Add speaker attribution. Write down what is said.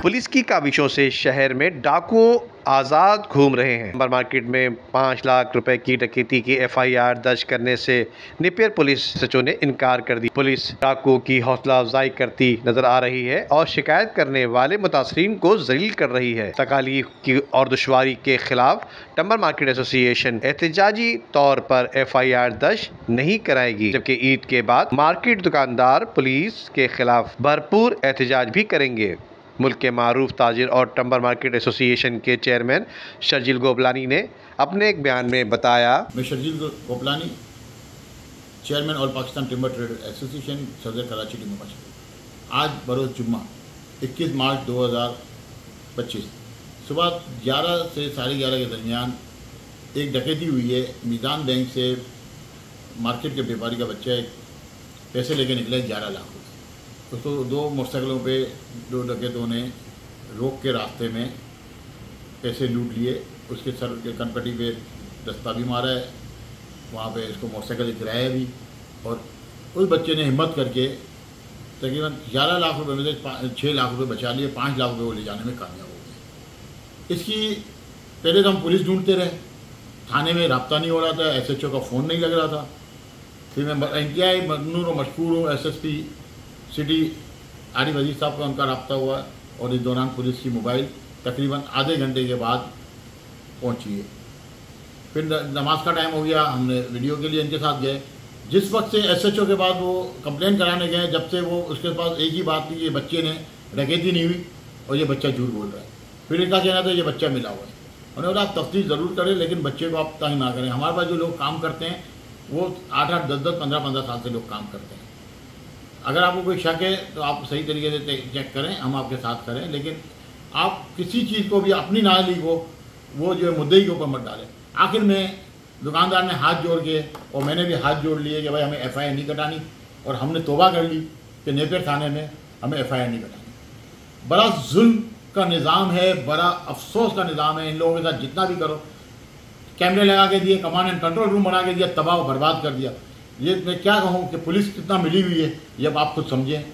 Speaker 1: Police की काबिशों से शहर में डाकुओं आज़ाद घूम रहे हैं। नंबर मार्केट में 5 लाख रुपए की डकैती की एफआईआर दर्ज करने से नेपियर पुलिस सचिव ने इनकार कर दी। पुलिस डाकुओं की हौसला अफजाई करती नजर आ रही है और शिकायत करने वाले मुतासरीन को जलील कर रही है। तकालीफ की और दुश्वारी के खिलाफ टिम्बर मार्केट एसोसिएशन एहतजाजी तौर पर एफआईआर दर्ज नहीं कराएगी, जबकि ईद के बाद मार्केट दुकानदार पुलिस के खिलाफ भरपूर एहतजाज भी करेंगे। मुल्क के मारूफ ताजिर और टिम्बर मार्केट एसोसिएशन के चेयरमैन शर्जील गोपलानी ने अपने एक बयान में बताया,
Speaker 2: मैं Sharjeel Gopalani, chairman all Pakistan timber trade association सदर कराची टिम्बर मार्केट। आज बरोज़ जुम्मा 21 मार्च 2025 सुबह 11 से 11:30 के दरमियान एक डकैती हुई है। मीज़ान बैंक से मार्केट के व्यापारी का बच्चा एक पैसे लेके निकला 11 लाख रुपये। उसको 2 मोटरसाइकिलों पे 2 डकैतों ने रोक के रास्ते में पैसे लूट लिए। उसके सर के कनपट्टी पे दस्ता भी मारा है, वहाँ पे इसको मोटरसाइकिल गिराया भी। और उस बच्चे ने हिम्मत करके तकरीबन 11 लाख रुपए में से 6 लाख रुपए बचा लिए, 5 लाख रुपए वो ले जाने में कामयाब हो गए। इसकी पहले तो हम पुलिस ढूंढते रहे, थाने में रब्ता नहीं हो रहा था, SHO का फ़ोन नहीं लग रहा था। फिर मैं इंतहाई ममनून और मशकूर हूँ SSP सिटी आरिफ अजीज साहब का उनका रब्ता हुआ और इस दौरान पुलिस की मोबाइल तकरीबन आधे घंटे के बाद पहुंची है। फिर नमाज का टाइम हो गया, हमने वीडियो के लिए इनके साथ गए। जिस वक्त से SHO के बाद वो कंप्लेन कराने गए, जब से वो उसके पास एक ही बात थी, ये बच्चे ने डकैती नहीं हुई और ये बच्चा झूठ बोल रहा है। फिर इनका कहना था ये बच्चा मिला हुआ है। उन्होंने बोला आप तफ्तीश ज़रूर करें, लेकिन बच्चे को आप तंग ना करें। हमारे पास जो लोग काम करते हैं वो 8-8, 10-10, 15-15 साल से लोग काम करते हैं। अगर आपको कोई शक है तो आप सही तरीके से चेक करें, हम आपके साथ करें, लेकिन आप किसी चीज़ को भी अपनी नाली को वो जो है मुद्दई के ऊपर मत डालें। आखिर में दुकानदार ने हाथ जोड़ के और मैंने भी हाथ जोड़ लिए कि भाई हमें FIR नहीं कटानी, और हमने तौबा कर ली कि नेपियर थाने में हमें FIR नहीं कटानी। बड़ा जुल्म का निज़ाम है, बड़ा अफसोस का निज़ाम है। इन लोगों के साथ जितना भी करो, कैमरे लगा के दिए, कमांड एंड कंट्रोल रूम बना के दिया, तबाह बर्बाद कर दिया। ये मैं क्या कहूँ कि पुलिस कितना मिली हुई है, ये अब आप खुद समझें।